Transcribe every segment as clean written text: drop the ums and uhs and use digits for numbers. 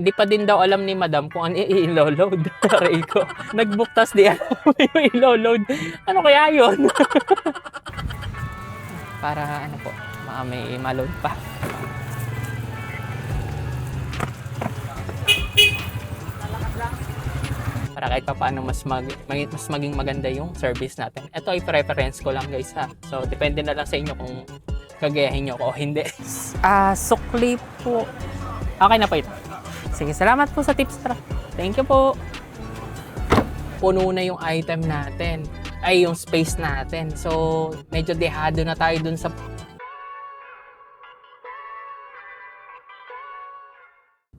Hindi pa din daw alam ni Madam kung ano i-load. Aray ko. Nagbuktas di alam yung i-load. Ano kaya yun? Para ano po, may ma-load pa. Para kahit pa paano mas maging maganda yung service natin. Ito ay preference ko lang guys ha. So depende na lang sa inyo kung gagayahin nyo ko o hindi. Sukli po. Okay na po ito. Sige, salamat po sa tips. Thank you po. Puno na yung item natin. Ay, yung space natin. So, medyo dehado na tayo dun sa...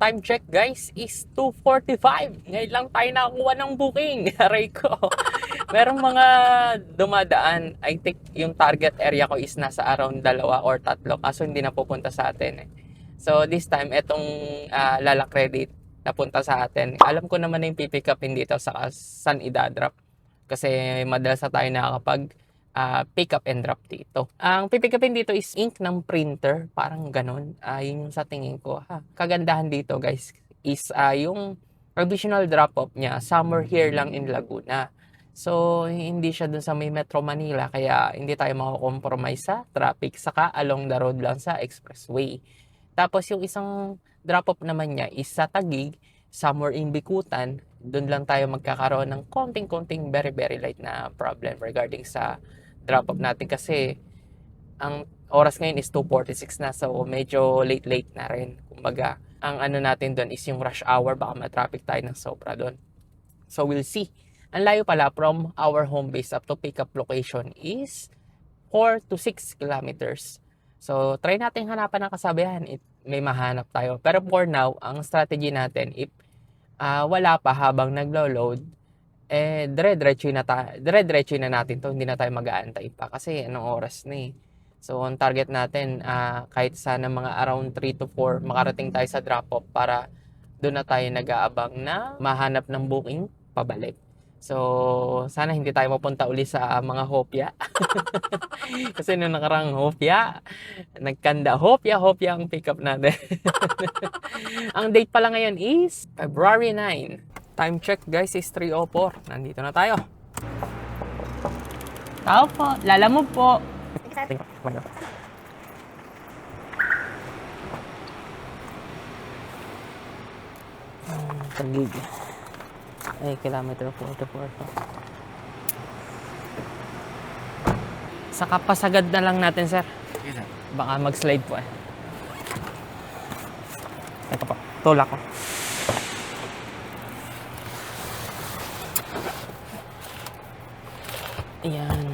Time check guys is 2:45. Ngayon lang tayo nakakuha ng booking. Aray ko. Merong mga dumadaan. I think yung target area ko is nasa around 2 or 3. Kaso hindi na pupunta sa atin eh. So this time, etong Lala Credit napunta sa atin. Alam ko naman na yung pipick upin dito sa saan idadrop. Kasi madalas na tayo nakakapag pick up and drop dito. Ang pipick upin dito is ink ng printer. Parang ganun. Yun yung sa tingin ko. Kagandahan dito guys is yung provisional drop-off niya. Somewhere here lang in Laguna. So, hindi siya dun sa may Metro Manila. Kaya hindi tayo makakompromise sa traffic. Saka along the road lang sa expressway. Tapos yung isang drop-off naman niya is sa Taguig, somewhere in Bikutan. Doon lang tayo magkakaroon ng konting-konting very very light na problem regarding sa drop-off natin. Kasi ang oras ngayon is 2:46 na. So medyo late na rin. Kumbaga, ang ano natin doon is yung rush hour. Baka ma-traffic tayo ng sobra doon. So we'll see. Ang layo pala from our home base up to pick-up location is 4 to 6 kilometers. So, try natin hanapan ng kasabihan. May mahanap tayo. Pero for now, ang strategy natin, if wala pa habang naglo-load, dire-diretso na natin to. Hindi na tayo mag-aantay pa. Kasi anong oras na eh. So, ang target natin, kahit sana mga around 3 to 4, makarating tayo sa drop-off para doon na tayo nag-aabang na mahanap ng booking pabalik. So, sana hindi tayo mapunta uli sa mga hopya. Kasi nung nakarang hopya, nagkanda hopya ang pick up natin. Ang date pala ngayon is February 9. Time check guys is 3:04. Nandito na tayo. Tao po, lala mo po. Taguig. Ay, kilometer 44 to. Saka pasagad na lang natin, sir. Baka mag-slide po eh. Ito po, tulak ko. Ayan.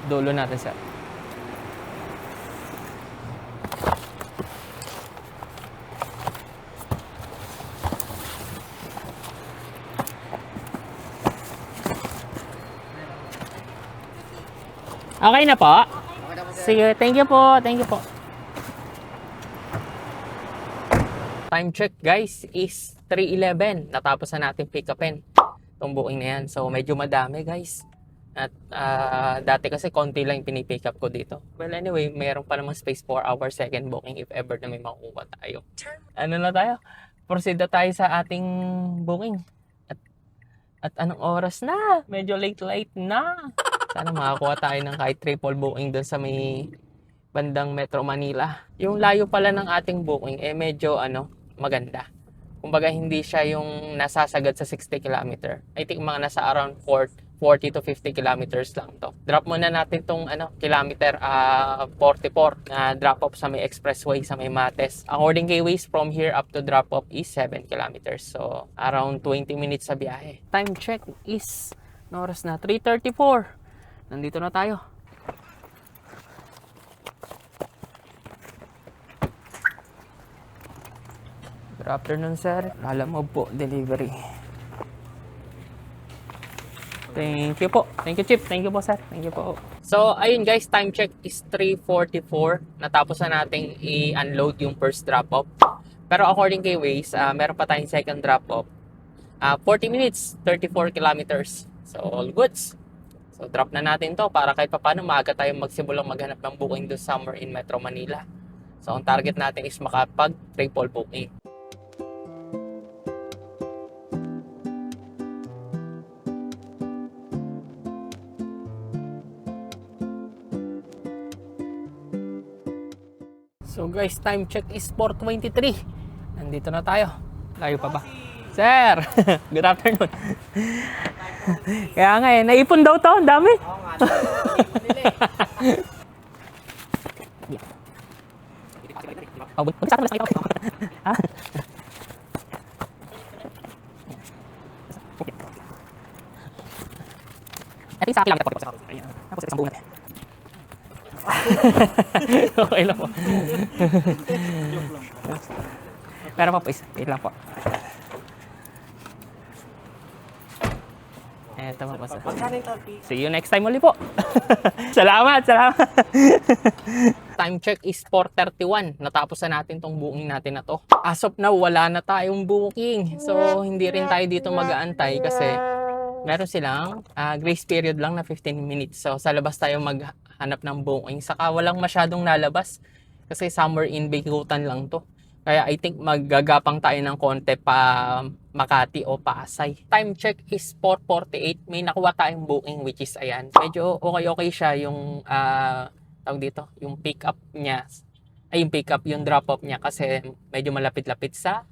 Dulo natin, sir. Okay na po? Sige, thank you po. Thank you po. Time check guys is 3:11. Natapos na natin pick upin itong booking na yan. So medyo madami guys. At dati kasi konti lang yung pinipick up ko dito. Well anyway, mayroon pa namang space for our second booking if ever na may makukuha tayo. Ano na tayo? Proceed na tayo sa ating booking. At anong oras na? Medyo late na. Sana makakuha tayo ng kahit triple booking doon sa may bandang Metro Manila. Yung layo pala ng ating booking medyo maganda. Kumbaga hindi siya yung nasasagad sa 60 km. I think mga nasa around 40 to 50 kilometers lang to. Drop muna natin tong kilometer 44 na drop off sa may expressway sa may Mates. According kay Waze, from here up to drop off is 7 kilometers. So around 20 minutes sa biyahe. Time check is oras na 3:34. Nandito na tayo. Good afternoon, sir. Lala mo po, delivery. Thank you po. Thank you, Chip. Thank you po, sir. Thank you po. So, ayun guys, time check is 3:44. Natapos na nating i-unload yung first drop-off. Pero according kay Waze, meron pa tayong second drop-off. 40 minutes, 34 kilometers. So, all goods. So, So drop na natin to para kahit papaano maaga tayong magsimulang maghanap ng booking doon somewhere in Metro Manila. So ang target natin is makapag triple booking. So guys, time check is 4:23. Nandito na tayo. Layo pa ba? Sir! Good afternoon. Kaya nga eh, naipon daw to. Ang dami. Oo nga, naipon nila eh. Oh, mag-isa ka na sa ito. Ha? Ito yung sa akin lang. Tapos isang buong natin. Okay lang po. Pero po, please. Wait lang po. Eto po, sir. See you next time ulit po. Salamat. Time check is 4:31. Natapos na natin tong booking natin na to. As of now, wala na tayong booking. So, hindi rin tayo dito mag-aantay kasi meron silang grace period lang na 15 minutes. So, sa labas tayo maghanap ng booking. Saka walang masyadong nalabas kasi somewhere in Bikutan lang to. Kaya I think maggagapang tayo ng konti pa Makati o Pasay. Time check is 4:48. May nakuha tayong booking which is ayan. Medyo okay siya yung tawag dito, yung pick up niya. Ay yung pick up, yung drop off niya kasi medyo malapit-lapit sa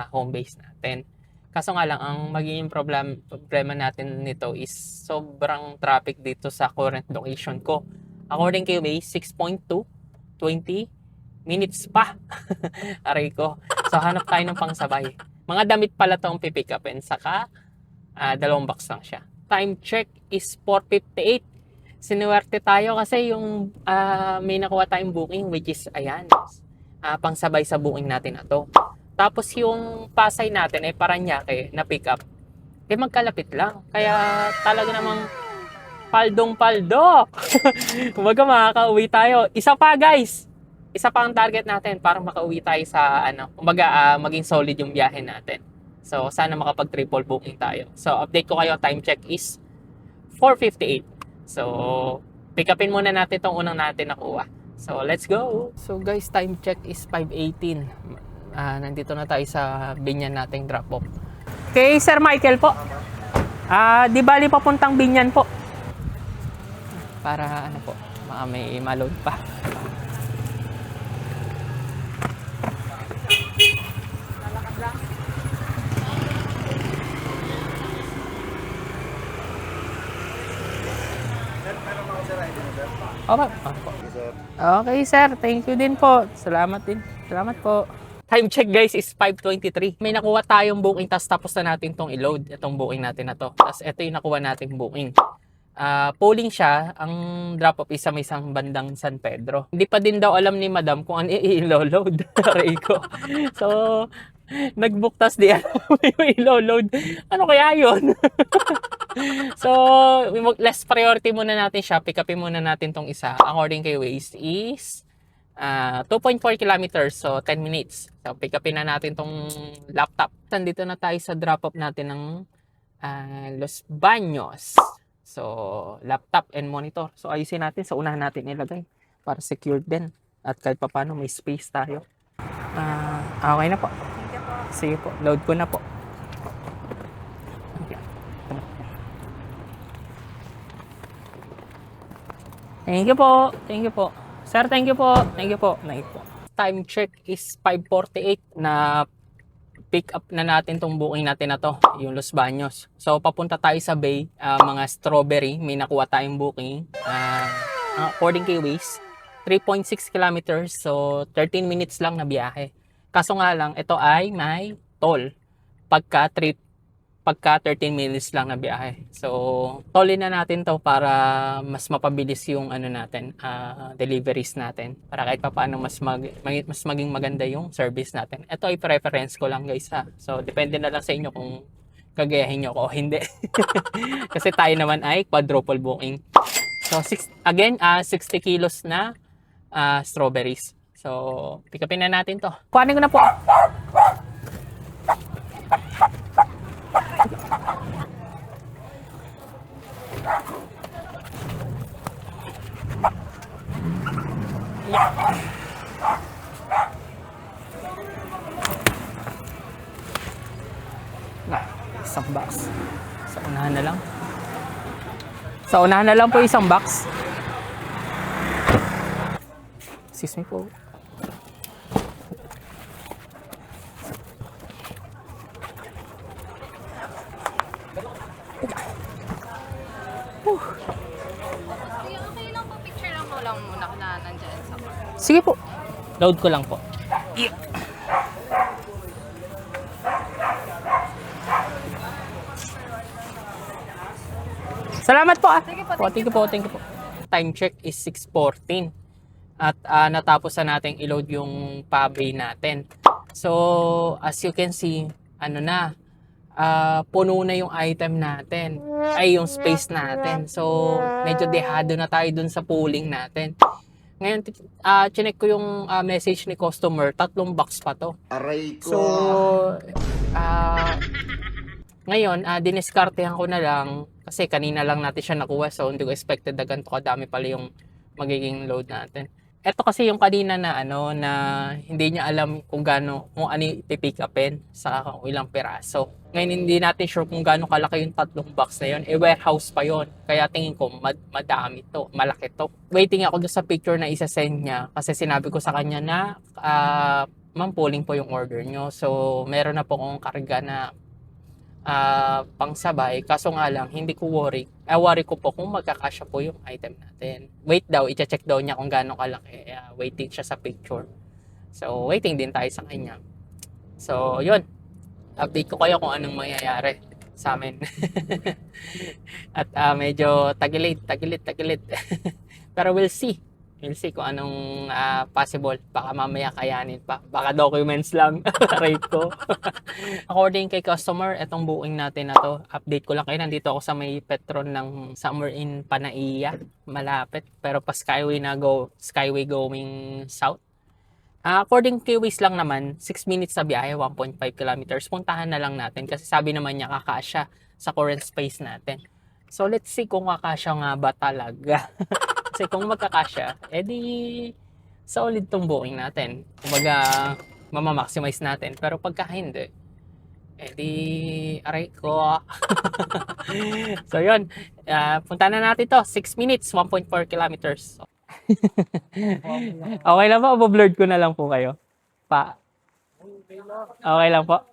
home base natin. Kaso nga lang ang magiging problema natin nito is sobrang traffic dito sa current location ko. According kay Waze, 6.2, 20 minutes pa. Aray ko. So, hanap tayo ng pangsabay. Mga damit pala itong pipick upin. Saka, 2 box lang siya. Time check is 4:58. Sinuwerte tayo kasi yung may nakuha tayong booking which is, ayan, pangsabay sa booking natin na to. Tapos yung Pasay natin ay Paranaque na pick up. Magkalapit lang. Kaya talaga namang paldong-paldo. Kumbaga makakauwi tayo. Isa pa guys. Isa pa ang target natin para makauwi tayo sa kumbaga maging solid yung biyahe natin. So sana makapag triple booking tayo. So update ko kayo, time check is 4:58. So pick upin muna natin itong unang natin nakuha. So let's go. So guys, time check is 5:18. Nandito na tayo sa Binyan nating drop off. Okay, Sir Michael po. Di bali papuntang Binyan po. Para po, may maload pa. Okay, sir. Thank you din po. Salamat din. Salamat po. Time check guys is 5:23. May nakuha tayong booking tapos na natin tong i-load. Itong booking natin na to. Tapos ito yung nakuha nating booking. Polling siya. Ang drop-off is sa may isang bandang San Pedro. Hindi pa din daw alam ni madam kung ano i-load. Aray ko. So, nag-book tas di alam yung i-load. Ano kaya yun? So, less priority muna natin siya. Pick upin muna natin tong isa. According kay Waze is 2.4 kilometers. So, 10 minutes. So, pick upin na natin tong laptop. Nandito na tayo sa drop-off natin ng Los Baños. So, laptop and monitor. So, ayusin natin. Sa unahan natin ilagay para secured din. At kahit pa paano may space tayo. Okay na po. Sige po. Load ko na po. Thank you po. Thank you po. Sir, thank you po. Thank you po. Time check is 5:48 na pick up na natin tong booking natin na to, yung Los Baños. So, papunta tayo sa Bay, mga Strawberry. May nakuha tayong booking. According kay Waze, 3.6 kilometers. So, 13 minutes lang na biyahe. Kaso nga lang, ito ay may toll. Pagka 13 minutes lang na biyahe. So, tollin na natin to para mas mapabilis yung natin, deliveries natin. Para kahit pa paano mas maging maganda yung service natin. Ito ay preference ko lang guys ha. So, depende na lang sa inyo kung gagayahin nyo ko o hindi. Kasi tayo naman ay quadruple booking. So, 60 kilos na strawberries. So, pick upin na natin to. Kuhanin ko na po. Isang box. Sa unahan na lang. Sa unahan na lang po isang box. Excuse me po. Kuya, okay lang po. Picture lang mo lang muna na nandyan sa car. Sige po. Load ko lang po. Salamat po ah. Sige po, Thank you po, thank you po. Time check is 6:14. At natapos na natin i-load yung pabay natin. So, as you can see, puno na yung item natin. Ay, yung space natin. So, medyo dehado na tayo dun sa pooling natin. Ngayon, chinek ko yung message ni customer, 3 box pa to. Aray ko. So, ngayon, diniskartehan ko na lang kasi kanina lang natin siya nakuha, so hindi ko expected na ganito kadami pala yung magiging load natin. Ito kasi yung kanina na na hindi niya alam kung ano ipipick upin sa kung ilang piraso. Ngayon hindi natin sure kung gaano kalaki yung 3 box na yun. Warehouse pa yon. Kaya tingin ko madami to, malaki to. Waiting ako doon sa picture na isa-send niya kasi sinabi ko sa kanya na ma'am, pulling po yung order nyo. So meron na po akong karga na pangsabay, kaso nga lang hindi ko worry ko po kung magkakasya po yung item natin. Wait daw, i-check daw niya kung gaano kalaki. Waiting siya sa picture, so waiting din tayo sa kanya. So yun, update ko kayo kung anong mangyayari sa amin. At medyo tagilid pero we'll see kung anong possible. Baka mamaya kayanin pa. Baka documents lang. Rate ko. According kay customer, itong booking natin na to, update ko lang kayo. Nandito ako sa may Petron ng somewhere in Panaiya. Malapit. Pero pa Skyway going south. According kay Waze lang naman, 6 minutes sa biyahe, 1.5 kilometers. Puntahan na lang natin kasi sabi naman niya kakasya sa current space natin. So let's see kung kakasya nga ba talaga. Kasi kung magkakasya, edi solid tong booking natin. Kumbaga, mamamaximize natin. Pero pagka hindi, edi aray ko. So yun, punta na natin to. 6 minutes, 1.4 kilometers. Okay lang po, blurred ko na lang po kayo. Okay lang po.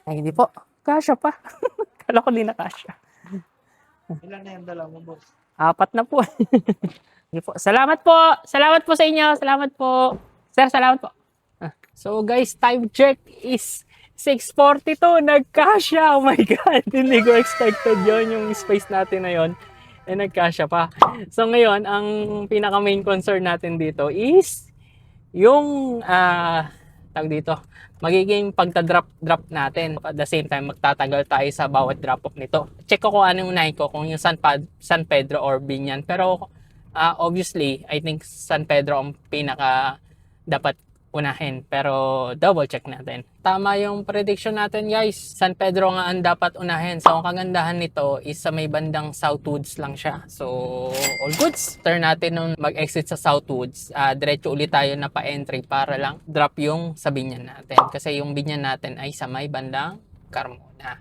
Ay, hindi po. Kasya pa. Kala ko di na kasya. Ilan na yung dala mo, boss? 4 na po. Sige po. Salamat po. Salamat po sa inyo. Salamat po. Sir, salamat po. So guys, time check is 6:42. Nagkasya. Oh my God. Hindi ko expected yon yung space natin na yon. Nagkasya pa. So ngayon, ang pinaka main concern natin dito is yung tawag dito, magiging pagta-drop natin. At the same time, magtatagal tayo sa bawat drop-off nito. Check ko kung anong unahin ko, kung yung San Pedro or Binyan. Pero obviously, I think San Pedro ang pinaka dapat unahin. Pero double check natin. Tama yung prediction natin, guys. San Pedro nga ang dapat unahin. So ang kagandahan nito is sa may bandang Southwoods lang siya. So all goods. Turn natin nung mag-exit sa Southwoods. Diretso ulit tayo na pa-entry para lang drop yung sa Binyan natin. Kasi yung Binyan natin ay sa may bandang Carmona.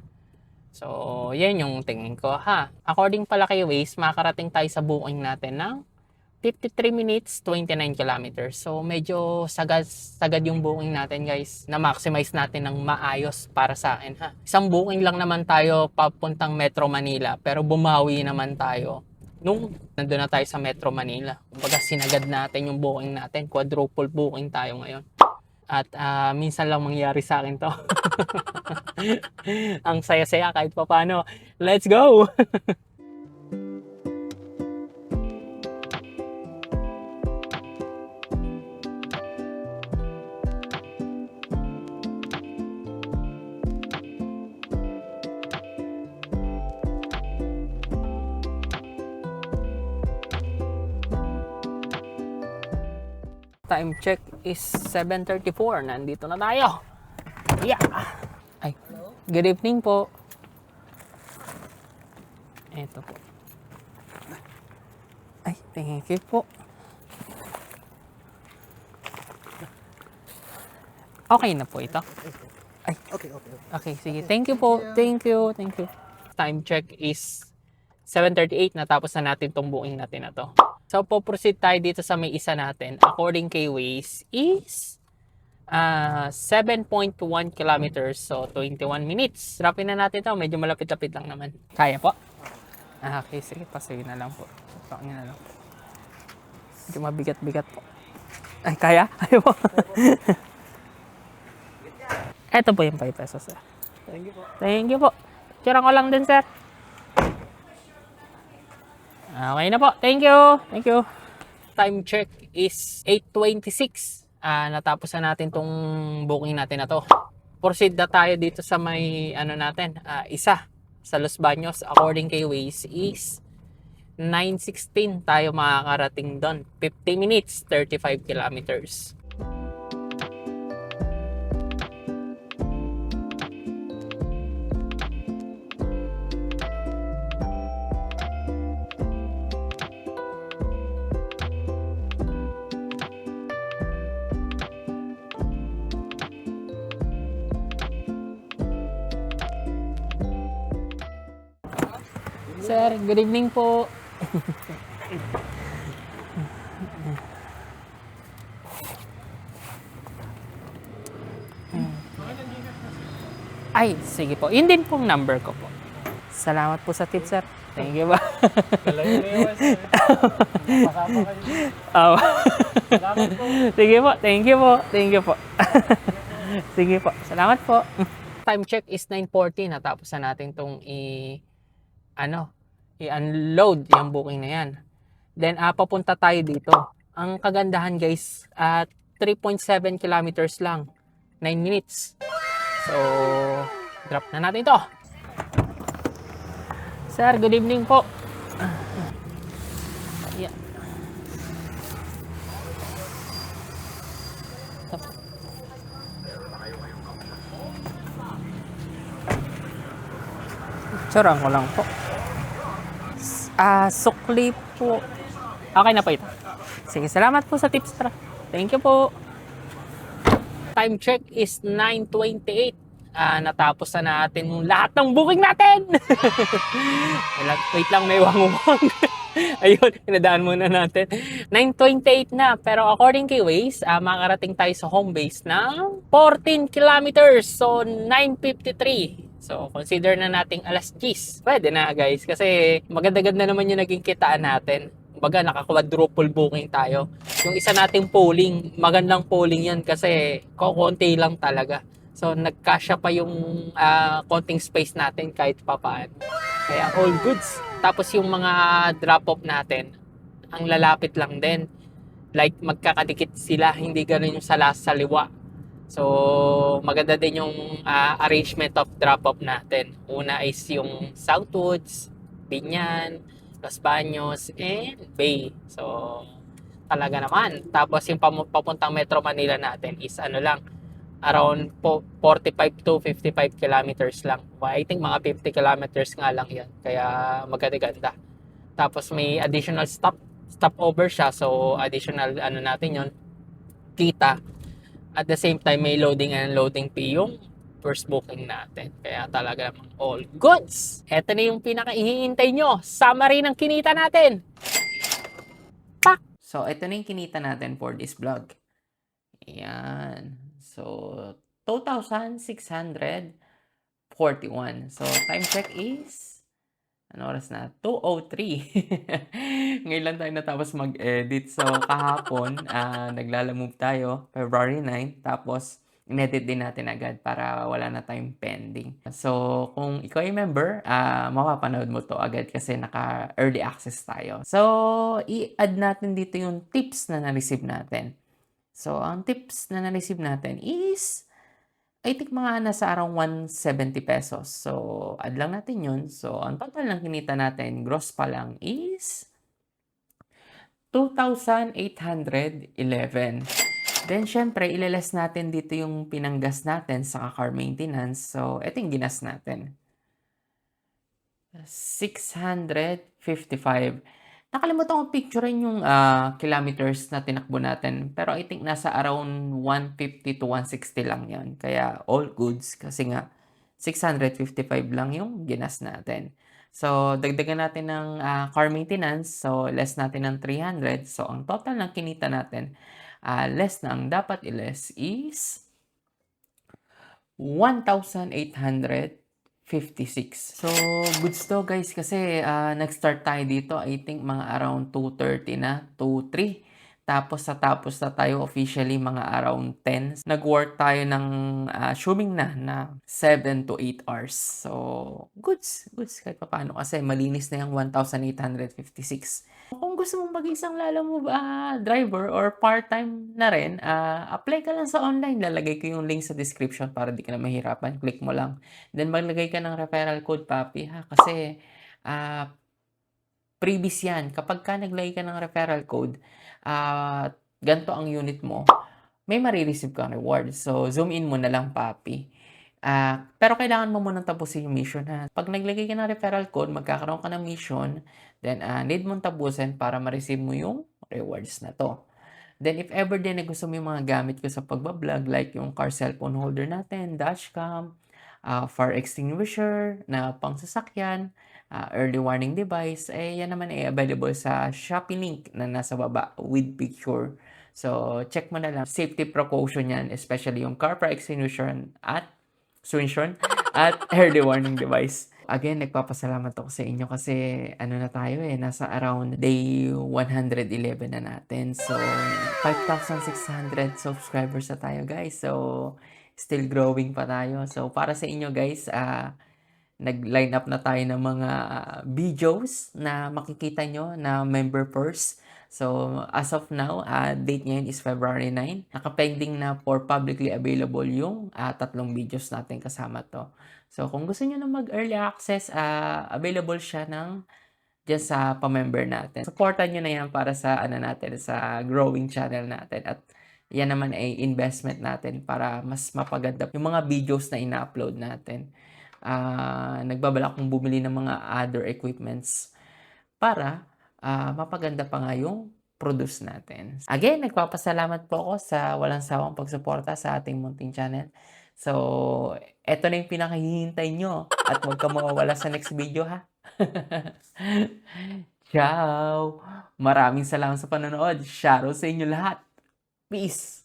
So yan yung tingin ko ha. According pala kay Waze, makakarating tayo sa booking natin ng 53 minutes, 29 kilometers. So, medyo sagad yung booking natin, guys. Na-maximize natin ng maayos para sa akin, ha. Isang booking lang naman tayo papuntang Metro Manila. Pero bumawi naman tayo nung nandun na tayo sa Metro Manila. Kumbaga, sinagad natin yung booking natin. Quadruple booking tayo ngayon. At minsan lang mangyari sa akin to. Ang saya-saya kahit pa paano. Let's go! Time check is 7:34. Nandito na tayo. Yeah. Ay, good evening po. Ito po. Ay, thank you po. Okay na po ito. Ay, Okay. okay, sige. Thank you po. Thank you. Time check is 7:38. Natapos na natin tong booking natin na to. So, po-proceed tayo dito sa may isa natin. According kay Waze is 7.1 kilometers. So, 21 minutes. Rapin na natin to. Medyo malapit-lapit lang naman. Kaya po? Okay, sige. Pasuyin na lang po. Pasuyin na lang po. Medyo mabigat-bigat po. Ay, kaya? Ayaw po. Ito po yung 5 pesos, sir. Thank you po. Thank you po. Tira ko lang din, sir. Okay na po. Thank you. Time check is 8:26. Natapos na natin tong booking natin na to. Proceed na tayo dito sa may natin, isa sa Los Baños. According kay Waze is 9:16 tayo makakarating doon. 50 minutes, 35 kilometers. Sir, good evening po. Ay, sige po. Yun din pong number ko po. Salamat po sa tip, sir. Thank you ba? Dalawa na yun, sir. Pasama kayo. Oh. Salamat po. Sige po. Thank you po. Sige po. Salamat po. Time check is 9:40. Natapos na natin tong i-unload yung booking na yan. Then, papunta tayo dito. Ang kagandahan, guys, at 3.7 kilometers lang. 9 minutes. So, drop na natin ito. Sir, good evening po. Yeah. Sarang ko lang po. Sukli po. Okay na po ito. Sige, salamat po sa tips. Thank you po. Time check is 9:28. Natapos na natin lahat ng booking natin. Wait lang, may wang-wang. Ayun, pinadaan muna natin. 9:28 na. Pero according kay Waze, makarating tayo sa home base ng 14 kilometers. So, 9:53. So, consider na nating alas 10. Pwede na, guys. Kasi maganda-ganda naman yung naging kitaan natin. Kumbaga, naka-quadruple booking tayo. Yung isa nating polling, magandang polling yan kasi kukunti lang talaga. So, nagkasya pa yung konting space natin kahit papaano. Kaya, all goods. Tapos yung mga drop-off natin, ang lalapit lang din. Like, magkakadikit sila, hindi ganun yung sa liwa. So, maganda din yung arrangement of drop-off natin. Una is yung Southwoods, Binyan, Los Baños, and Bay. So, talaga naman. Tapos yung papuntang Metro Manila natin is around 45 to 55 kilometers lang. I think mga 50 kilometers nga lang yan. Kaya maganda-ganda. Tapos may additional stopover siya. So, additional natin yon kita. At the same time, may loading and unloading fee yung first booking natin. Kaya talaga namang all goods. Ito na yung pinaka-ihihintay nyo. Summary ng kinita natin. Pak! So, ito na yung kinita natin for this vlog. Ayan. So, 2,641. So, time check is ano oras na? 2:03. Ngayon lang tayo natapos mag-edit. So, kahapon, naglalamove tayo, February 9. Tapos, inedit din natin agad para wala na tayong pending. So, kung ikaw ay member, mapapanood mo to agad kasi naka-early access tayo. So, i-add natin dito yung tips na na-receive natin. So, ang tips na na-receive natin is I think mga nasa around 170 pesos. So, add lang natin yun. So, ang total ng kinita natin, gross pa lang, is 2,811. Then, syempre, ilalas natin dito yung pinanggas natin sa car maintenance. So, ito yung ginas natin. 655. Nakalimutan kong picturein yung kilometers na tinakbo natin. Pero I think nasa around 150 to 160 lang yan. Kaya all goods kasi nga 655 lang yung ginas natin. So, dagdagan natin ng car maintenance. So, less natin ng 300. So, ang total ng kinita natin, less na ang dapat i-less is 1,856. So, goods to guys kasi nag-start tayo dito I think mga around 2:30 na, 2:03. Tapos na tayo officially mga around 10. Nag-work tayo ng swimming na 7 to 8 hours. So, goods kahit pa paano kasi malinis na yung 1,856. Kung gusto mong mag-isang Lalamove driver or part-time na rin, apply ka lang sa online. Lalagay ko yung link sa description para di ka na mahirapan. Click mo lang. Then maglagay ka ng referral code, papi, ha? Kasi previous yan. Kapag ka naglagay ka ng referral code, ganito ang unit mo, may marireceive kang reward. So, zoom in mo na lang, papi. Pero kailangan mo munang tapusin yung mission, ha? Pag naglagay ka ng referral code, magkakaroon ka ng mission, then need mong tapusin para ma-receive mo yung rewards na to. Then, if ever din na gusto mo yung mga gamit ko sa pagbablog, like yung car cellphone holder natin, dashcam, fire extinguisher na pang sasakyan, early warning device, yan naman ay available sa Shopee link na nasa baba with picture. So, check mo na lang. Safety precaution yan, especially yung car fire extinguisher at early warning device. Again, nagpapasalamat ako sa inyo kasi na tayo nasa around day 111 na natin. So, 5,600 subscribers na tayo guys. So, still growing pa tayo. So, para sa inyo guys, nag-line up na tayo ng mga videos na makikita nyo na member first. So, as of now, date ngayon is February 9. Nakapending na for publicly available yung 3 videos natin kasama to. So, kung gusto nyo na mag-early access, available siya dyan sa pa-member natin. Supportan nyo na yan para sa natin, sa growing channel natin. At yan naman ay investment natin para mas mapaganda yung mga videos na ina-upload natin. Nagbabalak kong bumili ng mga other equipments para mapaganda pa nga yung produce natin. Again, nagpapasalamat po ako sa walang sawang pagsuporta sa ating munting channel. So, eto na yung pinakahihintay nyo at huwag ka mawawala sa next video, ha? Ciao! Maraming salamat sa panonood. Shoutout sa inyo lahat. Peace!